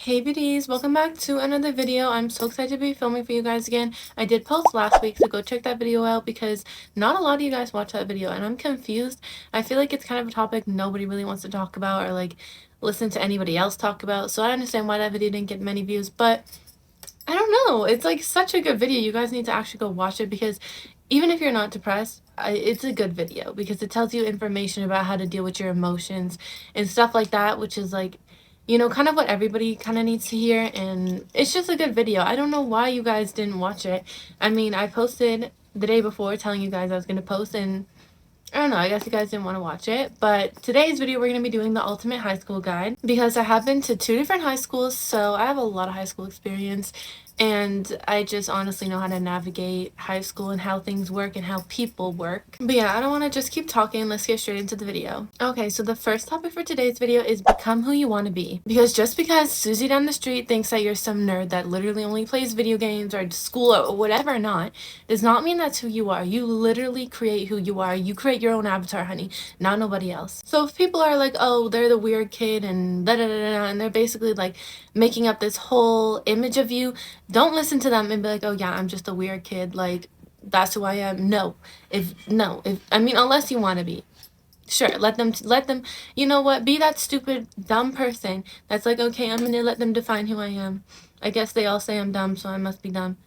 Hey beauties, welcome back to another video. I'm so excited to be filming for you guys again. I did post last week, so go check that video out because not a lot of you guys watched that video and I'm confused. I feel like it's kind of a topic nobody really wants to talk about or like listen to anybody else talk about. So I understand why that video didn't get many views, but I don't know. It's like such a good video. You guys need to actually go watch it because even if you're not depressed, it's a good video because it tells you information about how to deal with your emotions and stuff like that, which is like, kind of what everybody kind of needs to hear. And it's just a good video. I don't know why you guys didn't watch it. I mean, I posted the day before telling you guys I was going to post, and I don't know, I guess you guys didn't want to watch it. But today's video, we're going to be doing the ultimate high school guide because I have been to 2 different high schools, so I have a lot of high school experience. And I just honestly know how to navigate high school and how things work and how people work. But yeah, I don't want to just keep talking. Let's get straight into the video. Okay, so the first topic for today's video is become who you want to be. Because just because Susie down the street thinks that you're some nerd that literally only plays video games or school or whatever not, does not mean that's who you are. You literally create who you are. You create your own avatar, honey, not nobody else. So if people are like, oh, they're the weird kid and da da da da, and they're basically like making up this whole image of you, don't listen to them and be like, oh yeah, I'm just a weird kid, like that's who I am. No, I mean, unless you want to be, sure, let them, you know what, be that stupid dumb person that's like, okay, I'm gonna let them define who I am. I guess they all say I'm dumb, so I must be dumb.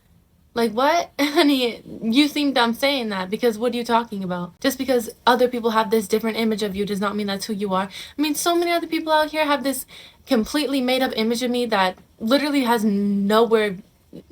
Like, what? Honey, you seem dumb saying that, because what are you talking about? Just because other people have this different image of you does not mean that's who you are. I mean, so many other people out here have this completely made up image of me that literally has nowhere,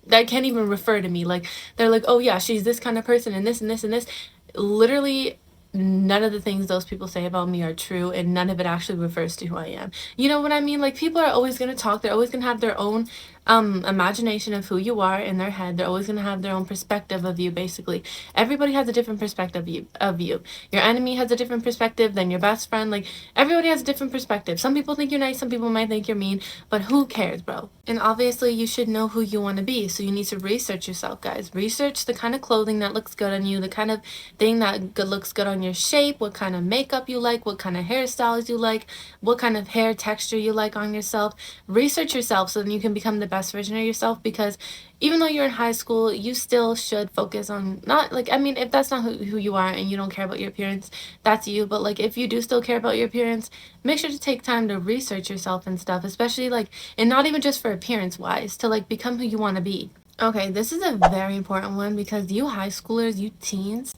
that can't even refer to me. Like, they're like, oh yeah, she's this kind of person and this and this and this. Literally, none of the things those people say about me are true, and none of it actually refers to who I am. You know what I mean? Like, people are always going to talk. They're always going to have their own imagination of who you are in their head. They're always going to have their own perspective of you, basically. Everybody has a different perspective of you. Your enemy has a different perspective than your best friend. Like, everybody has a different perspective. Some people think you're nice, some people might think you're mean, but who cares, bro? And obviously, you should know who you want to be, so you need to research yourself, guys. Research the kind of clothing that looks good on you, the kind of thing that looks good on your shape, what kind of makeup you like, what kind of hairstyles you like, what kind of hair texture you like on yourself. Research yourself so then you can become the best version of yourself, because even though you're in high school, you still should focus on, not like, I mean, if that's not who you are and you don't care about your appearance, that's you. But like, if you do still care about your appearance, make sure to take time to research yourself and stuff, especially like, and not even just for appearance wise, to like become who you want to be. Okay, this is a very important one because you high schoolers, you teens,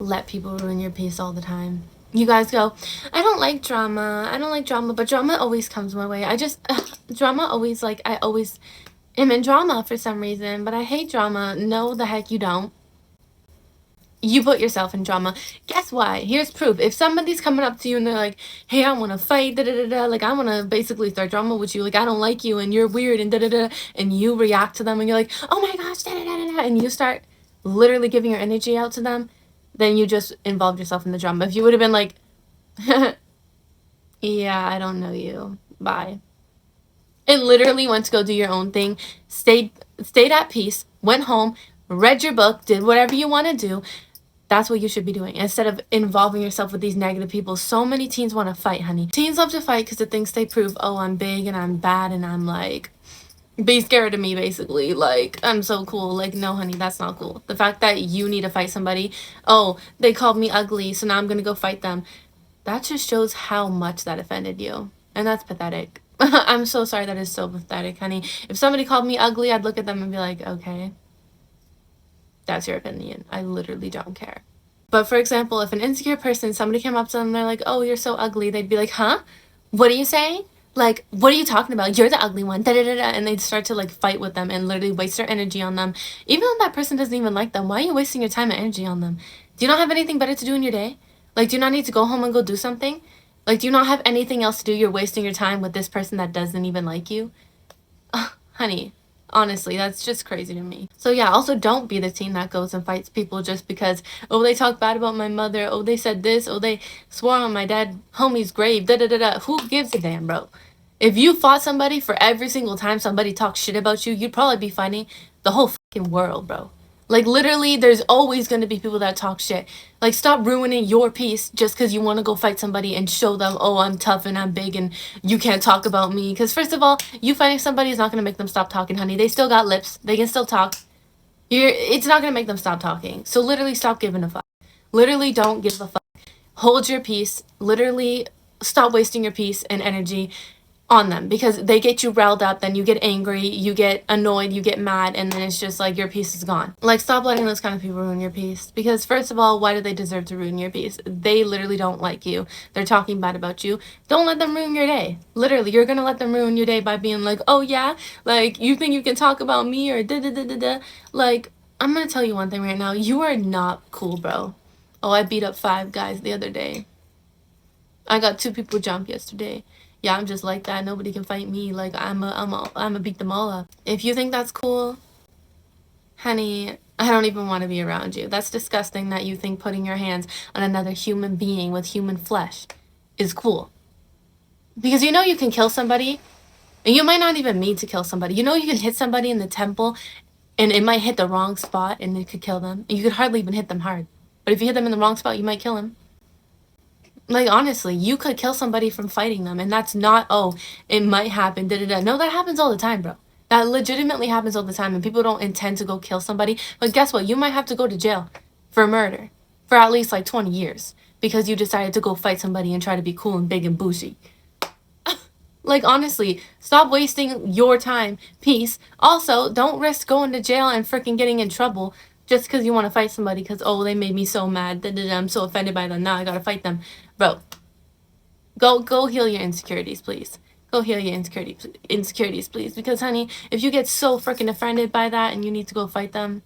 let people ruin your peace all the time. You guys go, I don't like drama, but drama always comes my way. Drama always, like, I always am in drama for some reason, but I hate drama. No, the heck you don't. You put yourself in drama. Guess why? Here's proof. If somebody's coming up to you and they're like, hey, I want to fight, da da da da, like, I want to basically start drama with you, like, I don't like you and you're weird and da da da, and you react to them and you're like, oh my gosh, da da da da, and you start literally giving your energy out to them, then you just involved yourself in the drama. If you would have been like, yeah, I don't know you, bye, and literally went to go do your own thing, stayed at peace, went home, read your book, did whatever you want to do, that's what you should be doing instead of involving yourself with these negative people. So many teens want to fight, honey. Teens love to fight because it thinks they prove, oh, I'm big and I'm bad and I'm like, be scared of me, basically, like, I'm so cool. Like, no, honey, that's not cool. The fact that you need to fight somebody, oh, they called me ugly, so now I'm gonna go fight them, that just shows how much that offended you, and that's pathetic. I'm so sorry, that is so pathetic, honey. If somebody called me ugly, I'd look at them and be like, okay, that's your opinion, I literally don't care. But for example, if an insecure person, somebody came up to them and they're like, oh, you're so ugly, they'd be like, huh, what are you saying? Like, what are you talking about? You're the ugly one. Da, da, da, da. And they'd start to like fight with them and literally waste their energy on them. Even though that person doesn't even like them, why are you wasting your time and energy on them? Do you not have anything better to do in your day? Like, do you not need to go home and go do something? Like, do you not have anything else to do? You're wasting your time with this person that doesn't even like you? Honey, honestly, that's just crazy to me. So yeah, also don't be the teen that goes and fights people just because, oh, they talk bad about my mother, oh, they said this, oh, they swore on my dad homie's grave, da da da da. Who gives a damn, bro? If you fought somebody for every single time somebody talks shit about you, you'd probably be fighting the whole fucking world, bro. Like, literally, there's always going to be people that talk shit. Like, stop ruining your peace just because you want to go fight somebody and show them, oh, I'm tough and I'm big and you can't talk about me. Because, first of all, you fighting somebody is not going to make them stop talking, honey. They still got lips. They can still talk. It's not going to make them stop talking. So, literally, stop giving a fuck. Literally, don't give a fuck. Hold your peace. Literally, stop wasting your peace and energy on them, because they get you riled up, then you get angry, you get annoyed, you get mad, and then it's just like your peace is gone. Like, stop letting those kind of people ruin your peace, because first of all, why do they deserve to ruin your peace? They literally don't like you. They're talking bad about you. Don't let them ruin your day. Literally, you're gonna let them ruin your day by being like, oh yeah, like, you think you can talk about me, or da da da da da. Like, I'm gonna tell you one thing right now, you are not cool, bro. Oh, I beat up 5 guys the other day. I got 2 people jump yesterday. Yeah, I'm just like that. Nobody can fight me. Like, I'm a beat them all up. If you think that's cool, honey, I don't even want to be around you. That's disgusting that you think putting your hands on another human being with human flesh is cool. Because you know you can kill somebody, and you might not even mean to kill somebody. You know you can hit somebody in the temple, and it might hit the wrong spot, and it could kill them. And you could hardly even hit them hard. But if you hit them in the wrong spot, you might kill them. Like, honestly, you could kill somebody from fighting them, and that's not, oh, it might happen, da-da-da. No, that happens all the time, bro. That legitimately happens all the time, and people don't intend to go kill somebody. But guess what? You might have to go to jail for murder for at least, like, 20 years because you decided to go fight somebody and try to be cool and big and bougie. Like, honestly, stop wasting your time, peace. Also, don't risk going to jail and freaking getting in trouble just because you want to fight somebody because, oh, they made me so mad. Da-da-da, I'm so offended by them. Now I got to fight them. Bro, go heal your insecurities, please. Go heal your insecurities, please. Because, honey, if you get so freaking offended by that and you need to go fight them,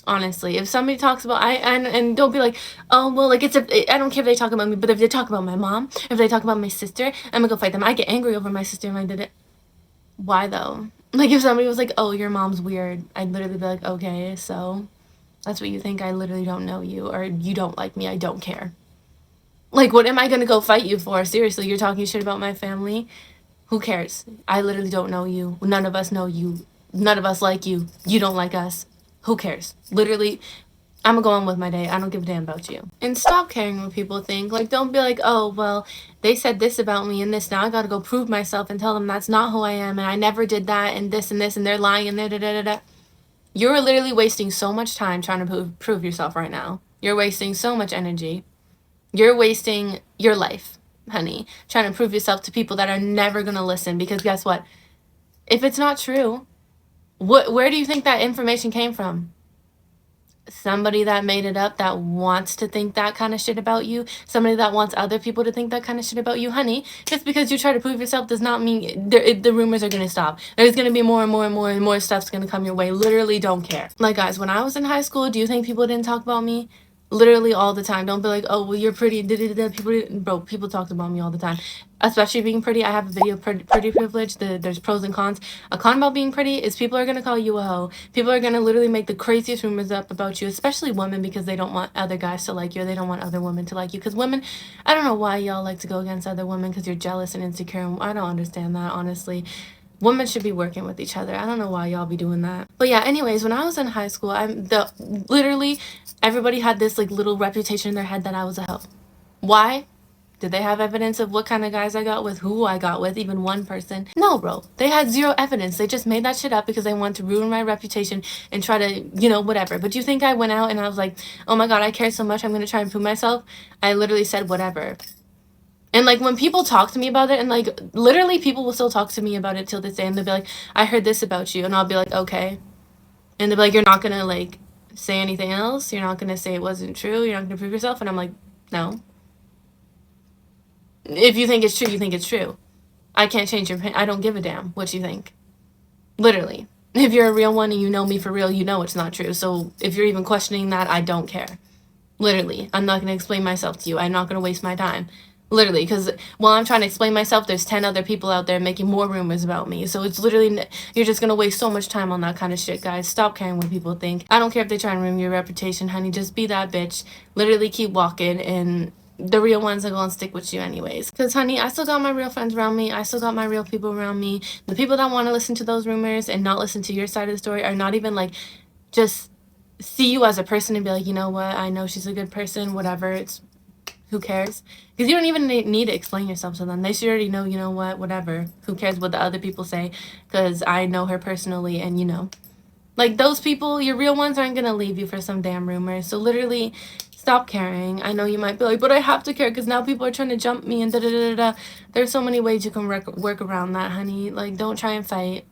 honestly, if somebody talks about, and don't be like, oh, well, like, I don't care if they talk about me, but if they talk about my mom, if they talk about my sister, I'm gonna go fight them. I get angry over my sister and I did it. Why, though? Like, if somebody was like, oh, your mom's weird, I'd literally be like, okay, so that's what you think? I literally don't know you, or you don't like me, I don't care. Like, what am I gonna go fight you for? Seriously, you're talking shit about my family? Who cares? I literally don't know you. None of us know you. None of us like you. You don't like us. Who cares? Literally, I'm gonna go on with my day. I don't give a damn about you. And stop caring what people think. Like, don't be like, oh, well, they said this about me and this. Now I gotta go prove myself and tell them that's not who I am and I never did that and this, and they're lying and da da da da. You're literally wasting so much time trying to prove yourself right now. You're wasting so much energy. You're wasting your life, honey, trying to prove yourself to people that are never going to listen, because guess what? If it's not true, where do you think that information came from? Somebody that made it up, that wants to think that kind of shit about you, somebody that wants other people to think that kind of shit about you, honey. Just because you try to prove yourself does not mean the rumors are going to stop. There's going to be more and more and more and more stuff's going to come your way. Literally don't care. Like, guys, when I was in high school, do you think people didn't talk about me? Literally all the time. Don't be like, oh, well, you're pretty. People talked about me all the time. Especially being pretty. I have a video, pretty privilege. There's pros and cons. A con about being pretty is people are going to call you a hoe. People are going to literally make the craziest rumors up about you, especially women, because they don't want other guys to like you, or they don't want other women to like you. Because women, I don't know why y'all like to go against other women, because you're jealous and insecure. I don't understand that, honestly. Women should be working with each other. I don't know why y'all be doing that. But yeah, anyways, when I was in high school, literally everybody had this like little reputation in their head that I was a hoe. Why? Did they have evidence of what kind of guys I got with, who I got with, even one person? No, bro. They had zero evidence. They just made that shit up because they wanted to ruin my reputation and try to, whatever. But do you think I went out and I was like, oh my God, I care so much, I'm going to try and prove myself? I literally said whatever. And, like, when people talk to me about it, and, like, literally people will still talk to me about it till this day, and they'll be like, I heard this about you, and I'll be like, okay. And they'll be like, you're not gonna, like, say anything else? You're not gonna say it wasn't true? You're not gonna prove yourself? And I'm like, no. If you think it's true, you think it's true. I can't change your opinion. I don't give a damn what you think. Literally. If you're a real one and you know me for real, you know it's not true. So if you're even questioning that, I don't care. Literally. I'm not gonna explain myself to you. I'm not gonna waste my time. Literally, because while I'm trying to explain myself, there's 10 other people out there making more rumors about me. So it's literally, you're just going to waste so much time on that kind of shit, guys. Stop caring what people think. I don't care if they try and ruin your reputation, honey. Just be that bitch. Literally keep walking, and the real ones are going to stick with you anyways. Because, honey, I still got my real friends around me. I still got my real people around me. The people that want to listen to those rumors and not listen to your side of the story are not even, like, just see you as a person and be like, you know what, I know she's a good person, whatever, it's who cares? Because you don't even need to explain yourself to them. They should already know, you know what, whatever. Who cares what the other people say? Because I know her personally, and you know. Like, those people, your real ones, aren't going to leave you for some damn rumors. So literally, stop caring. I know you might be like, but I have to care because now people are trying to jump me and da-da-da-da-da. There's so many ways you can work around that, honey. Like, don't try and fight.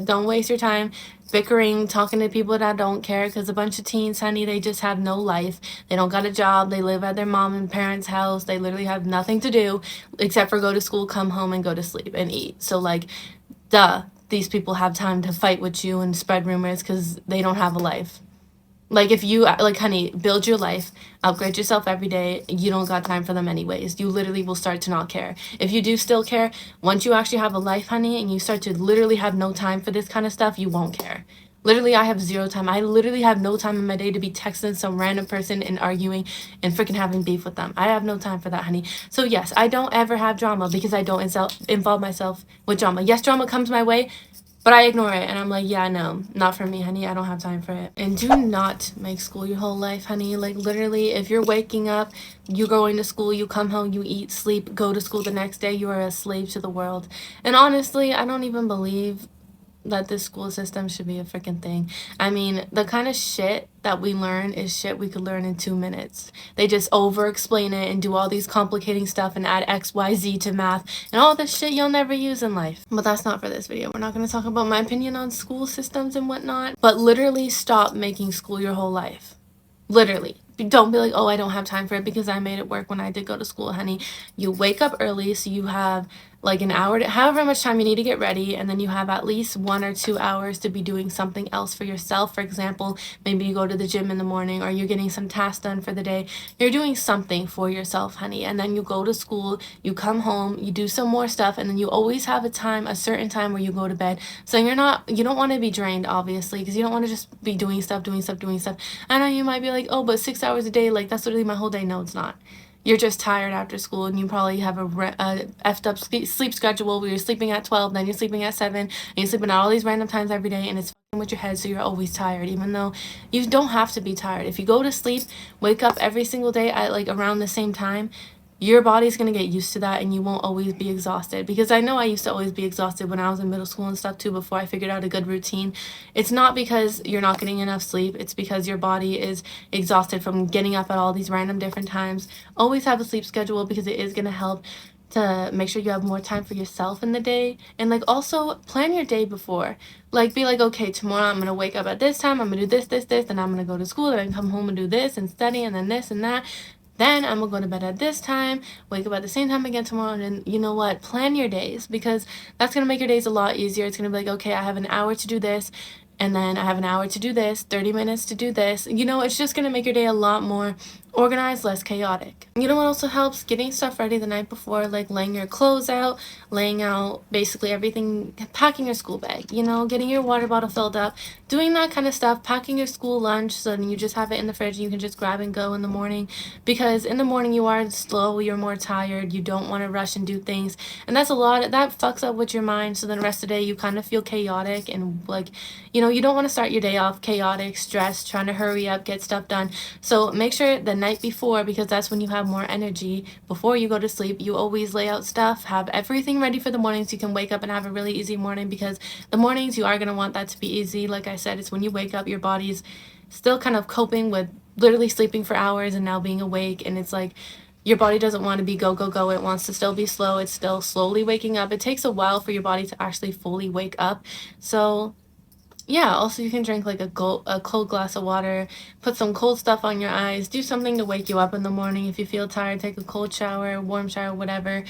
Don't waste your time bickering, talking to people that don't care, because a bunch of teens, honey, they just have no life. They don't got a job. They live at their mom and parents' house. They literally have nothing to do except for go to school, come home, and go to sleep and eat. So, like, duh, these people have time to fight with you and spread rumors because they don't have a life. Like, if you, like, honey, build your life, upgrade yourself every day, you don't got time for them anyways. You literally will start to not care. If you do still care, once you actually have a life, honey, and you start to literally have no time for this kind of stuff, you won't care. Literally, I have zero time. I literally have no time in my day to be texting some random person and arguing and freaking having beef with them. I have no time for that, honey. So yes, I don't ever have drama because I don't involve myself with drama. Yes, drama comes my way, but I ignore it, and I'm like, yeah, no, not for me, honey. I don't have time for it. And do not make school your whole life, honey. Like, literally, if you're waking up, you're going to school, you come home, you eat, sleep, go to school the next day, you are a slave to the world. And honestly, I don't even believe that this school system should be a freaking thing. I mean, the kind of shit that we learn is shit we could learn in 2 minutes. They just over explain it and do all these complicating stuff and add XYZ to math and all this shit you'll never use in life. But that's not for this video. We're not going to talk about my opinion on school systems and whatnot. But literally stop making school your whole life. Literally. Don't be like, oh, I don't have time for it because I made it work when I did go to school, honey. You wake up early, so you have like an hour to however much time you need to get ready, and then you have at least 1 or 2 hours to be doing something else for yourself. For example, maybe you go to the gym in the morning, or you're getting some tasks done for the day. You're doing something for yourself, honey, and then you go to school, you come home, you do some more stuff, and then you always have a certain time where you go to bed. So you don't want to be drained, obviously, because you don't want to just be doing stuff. I know you might be like, oh, but 6 hours a day, like, that's literally my whole day. No, it's not. You're just tired after school, and you probably have a effed up sleep schedule where you're sleeping at 12, then you're sleeping at 7, and you're sleeping at all these random times every day, and it's fucking with your head, so you're always tired, even though you don't have to be tired. If you go to sleep, wake up every single day at like around the same time, your body's going to get used to that, and you won't always be exhausted. Because I know I used to always be exhausted when I was in middle school and stuff too, before I figured out a good routine. It's not because you're not getting enough sleep. It's because your body is exhausted from getting up at all these random different times. Always have a sleep schedule, because it is going to help to make sure you have more time for yourself in the day. And like, also plan your day before. Like, be like, okay, tomorrow I'm gonna wake up at this time, I'm gonna do this, then I'm gonna go to school, then I can come home and do this and study, and then this and that. Then I'm gonna go to bed at this time, wake up at the same time again tomorrow, and then, you know what, plan your days, because that's gonna make your days a lot easier. It's gonna be like, okay, I have an hour to do this, and then I have an hour to do this, 30 minutes to do this. You know, it's just gonna make your day a lot more organized, less chaotic. You know what also helps? Getting stuff ready the night before, like laying your clothes out, laying out basically everything, packing your school bag, you know, getting your water bottle filled up, doing that kind of stuff, packing your school lunch so then you just have it in the fridge and you can just grab and go in the morning, because in the morning you are slow, you're more tired, you don't want to rush and do things, and that fucks up with your mind. So then the rest of the day you kind of feel chaotic, and like, you know, you don't want to start your day off chaotic, stressed, trying to hurry up, get stuff done. So make sure the night before, because that's when you have more energy, before you go to sleep, you always lay out stuff, have everything ready for the morning so you can wake up and have a really easy morning, because the mornings you are going to want that to be easy. Like I said, it's when you wake up, your body's still kind of coping with literally sleeping for hours and now being awake, and it's like your body doesn't want to be go, go, go. It wants to still be slow. It's still slowly waking up. It takes a while for your body to actually fully wake up. So yeah, also you can drink like a cold glass of water, put some cold stuff on your eyes, do something to wake you up in the morning. If you feel tired, take a cold shower, warm shower, whatever.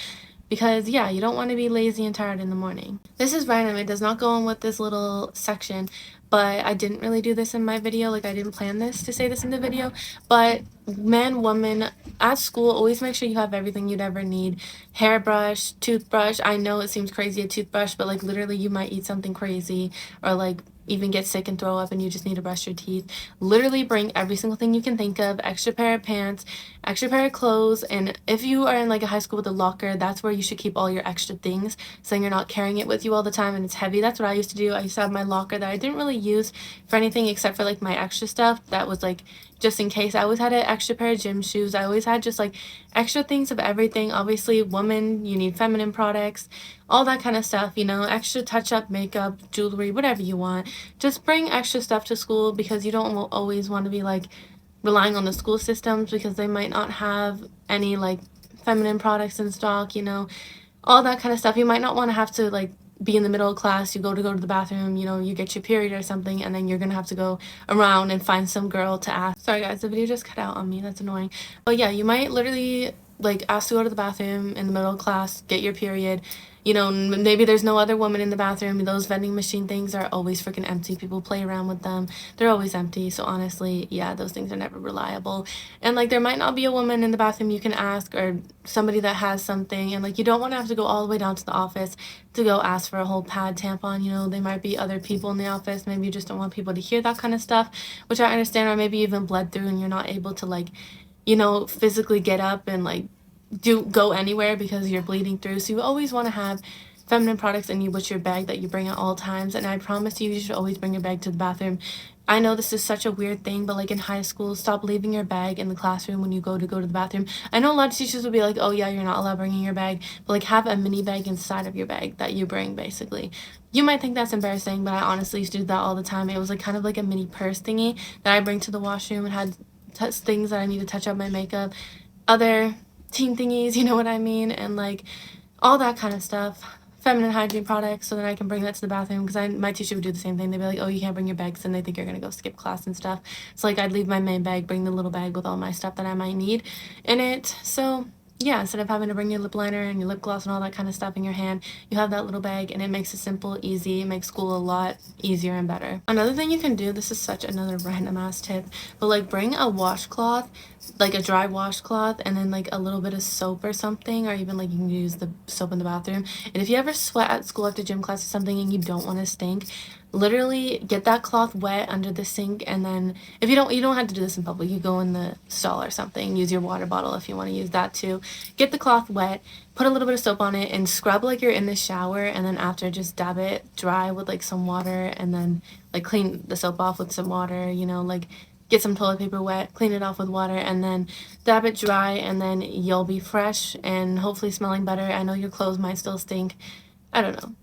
Because yeah, you don't want to be lazy and tired in the morning. This is random, it does not go on with this little section, but I didn't really do this in my video. Like, I didn't plan this to say this in the video, but man, woman, at school, always make sure you have everything you'd ever need. Hairbrush, toothbrush. I know it seems crazy, a toothbrush, but like literally you might eat something crazy, or like even get sick and throw up and you just need to brush your teeth. Literally bring every single thing you can think of, extra pair of pants, extra pair of clothes, and if you are in like a high school with a locker, that's where you should keep all your extra things, so you're not carrying it with you all the time and it's heavy. That's what I used to do. I used to have my locker that I didn't really used for anything except for like my extra stuff that was like just in case. I always had an extra pair of gym shoes. I always had just like extra things of everything. Obviously, woman, you need feminine products, all that kind of stuff, you know, extra touch up makeup, jewelry, whatever you want. Just bring extra stuff to school because you don't always want to be like relying on the school systems because they might not have any like feminine products in stock, you know, all that kind of stuff. You might not want to have to like be in the middle of class, you go to the bathroom, you know, you get your period or something, and then you're gonna have to go around and find some girl to ask. Sorry guys, the video just cut out on me, that's annoying. But yeah, you might literally like ask to go to the bathroom in the middle of class, get your period, you know, maybe there's no other woman in the bathroom. Those vending machine things are always freaking empty. People play around with them. They're always empty. So honestly, yeah, those things are never reliable. And like there might not be a woman in the bathroom you can ask, or somebody that has something, and like you don't want to have to go all the way down to the office to go ask for a whole pad tampon. You know, there might be other people in the office. Maybe you just don't want people to hear that kind of stuff, which I understand. Or maybe even bled through and you're not able to like, you know, physically get up and like go anywhere because you're bleeding through. So you always want to have feminine products in you with your bag that you bring at all times. And I promise you, you should always bring your bag to the bathroom. I know this is such a weird thing, but like in high school, stop leaving your bag in the classroom when you go to the bathroom. I know a lot of teachers will be like, oh yeah, you're not allowed bringing your bag, but like have a mini bag inside of your bag that you bring basically. You might think that's embarrassing, but I honestly used to do that all the time. It was like kind of like a mini purse thingy that I bring to the washroom and had things that I need to touch up my makeup, other teen thingies, you know what I mean, and like all that kind of stuff. Feminine hygiene products, so that I can bring that to the bathroom, because my teacher would do the same thing. They'd be like, oh, you can't bring your bags, and they think you're gonna go skip class and stuff. So like I'd leave my main bag, bring the little bag with all my stuff that I might need in it. So yeah, instead of having to bring your lip liner and your lip gloss and all that kind of stuff in your hand, you have that little bag, and it makes it simple, easy. It makes school a lot easier and better. Another thing you can do, this is such another random ass tip, but like bring a washcloth, like a dry washcloth, and then like a little bit of soap or something, or even like you can use the soap in the bathroom. And if you ever sweat at school after gym class or something and you don't want to stink, literally get that cloth wet under the sink, and then if you don't have to do this in public, you go in the stall or something, use your water bottle if you want to use that too. Get the cloth wet, put a little bit of soap on it, and scrub like you're in the shower, and then after just dab it dry with like some water, and then like clean the soap off with some water, you know, like get some toilet paper wet, clean it off with water, and then dab it dry, and then you'll be fresh and hopefully smelling better. I know your clothes might still stink, I don't know.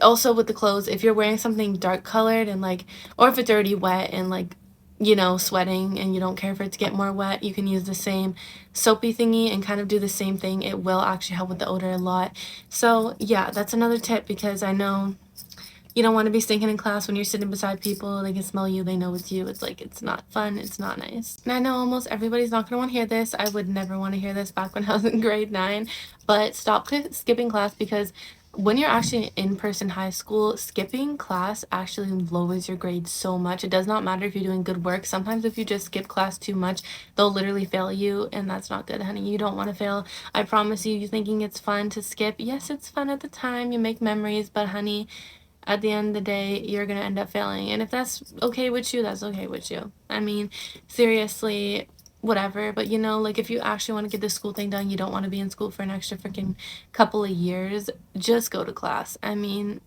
Also with the clothes, if you're wearing something dark colored and like, or if it's already wet and like, you know, sweating and you don't care for it to get more wet, you can use the same soapy thingy and kind of do the same thing. It will actually help with the odor a lot. So yeah, that's another tip, because I know you don't want to be stinking in class when you're sitting beside people. They can smell you, they know it's you. It's like, it's not fun, it's not nice. And I know almost everybody's not going to want to hear this. I would never want to hear this back when I was in grade 9, but stop skipping class, because when you're actually in person high school, skipping class actually lowers your grades so much. It does not matter if you're doing good work. Sometimes if you just skip class too much, they'll literally fail you, and that's not good, honey. You don't want to fail. I promise you, you thinking it's fun to skip. Yes, it's fun at the time. You make memories, but honey, at the end of the day, you're gonna end up failing. And if that's okay with you, that's okay with you. I mean, seriously, whatever. But you know, like if you actually want to get this school thing done, you don't want to be in school for an extra freaking couple of years, just go to class. I mean,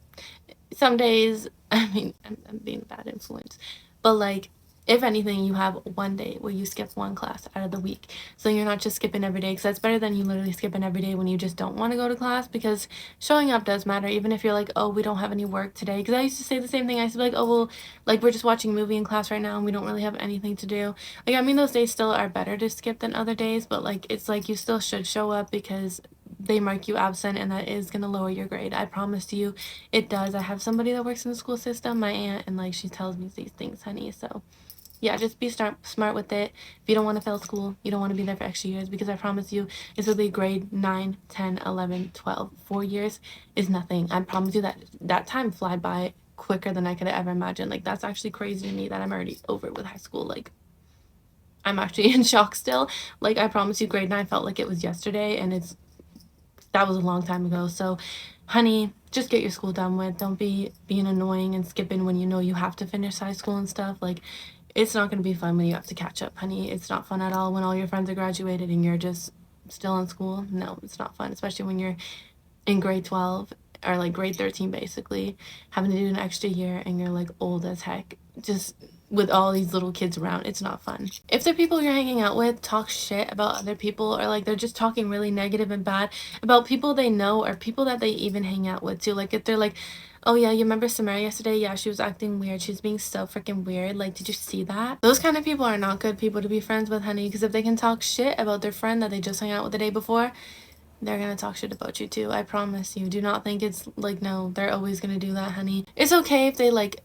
some days, I mean, I'm being a bad influence, but like, if anything, you have one day where you skip one class out of the week, so you're not just skipping every day, because that's better than you literally skipping every day when you just don't want to go to class. Because showing up does matter, even if you're like, oh, we don't have any work today. Because I used to say the same thing. I used to be like, oh well, like we're just watching a movie in class right now and we don't really have anything to do. Like, I mean, those days still are better to skip than other days, but like it's like you still should show up, because they mark you absent, and that is gonna lower your grade. I promise you it does. I have somebody that works in the school system, my aunt, and like she tells me these things, honey. So yeah, just be smart with it. If you don't want to fail school, you don't want to be there for extra years, because I promise you, this will be grade 9, 10, 11, 12. 4 years is nothing. I promise you that time flied by quicker than I could have ever imagined. Like, that's actually crazy to me that I'm already over with high school. Like, I'm actually in shock still. Like, I promise you, grade 9 felt like it was yesterday, and that was a long time ago. So, honey, just get your school done with. Don't be being annoying and skipping when you know you have to finish high school and stuff. Like, it's not going to be fun when you have to catch up, honey. It's not fun at all when all your friends are graduated and you're just still in school. No, it's not fun, especially when you're in grade 12 or like grade 13 basically, having to do an extra year, and you're like old as heck, just with all these little kids around. It's not fun. If the people you're hanging out with talk shit about other people, or like they're just talking really negative and bad about people they know or people that they even hang out with too, like if they're like, oh yeah, you remember Samara yesterday? Yeah, she was acting weird. She was being so freaking weird. Like, did you see that? Those kind of people are not good people to be friends with, honey, because if they can talk shit about their friend that they just hung out with the day before, they're gonna talk shit about you too. I promise you. Do not think it's like, no, they're always gonna do that, honey. It's okay if they like,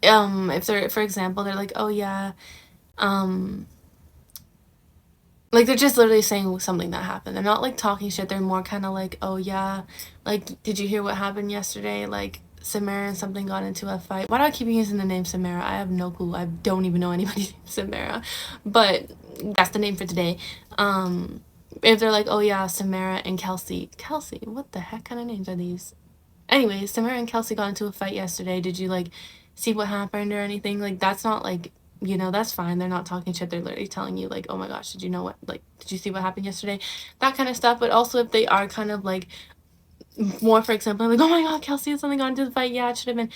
if they're, for example, they're like, oh yeah, like they're just literally saying something that happened. They're not like talking shit. They're more kind of like, oh yeah, like, did you hear what happened yesterday? Like, Samara and something got into a fight. Why do I keep using the name Samara? I have no clue. I don't even know anybody named Samara. But that's the name for today. If they're like, oh yeah, Samara and Kelsey. Kelsey, what the heck kind of names are these? Anyways, Samara and Kelsey got into a fight yesterday. Did you like see what happened or anything? Like, that's not like, you know, that's fine. They're not talking shit. They're literally telling you like, oh my gosh, did you know what, like, did you see what happened yesterday? That kind of stuff. But also if they are kind of like more, for example, like, oh my god, Kelsey has something got into the fight. Yeah, it should have been,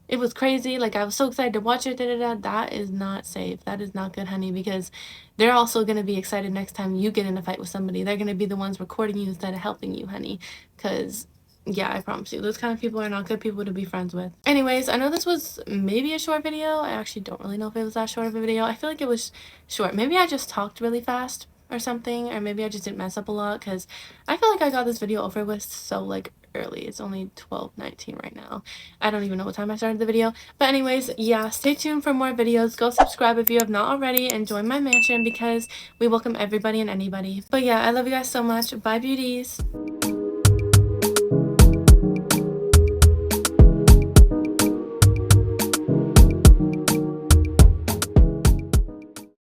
it was crazy. Like, I was so excited to watch it. Da, da, da. That is not safe. That is not good, honey, because they're also going to be excited next time you get in a fight with somebody. They're going to be the ones recording you instead of helping you, honey, because yeah, I promise you, those kind of people are not good people to be friends with. Anyways, I know this was maybe a short video. I actually don't really know if it was that short of a video. I feel like it was short. Maybe I just talked really fast or something, or maybe I just didn't mess up a lot, because I feel like I got this video over with so like early. It's only 12:19 right now. I don't even know what time I started the video. But anyways, yeah, stay tuned for more videos. Go subscribe if you have not already, and join my mansion because we welcome everybody and anybody. But yeah, I love you guys so much. Bye, beauties.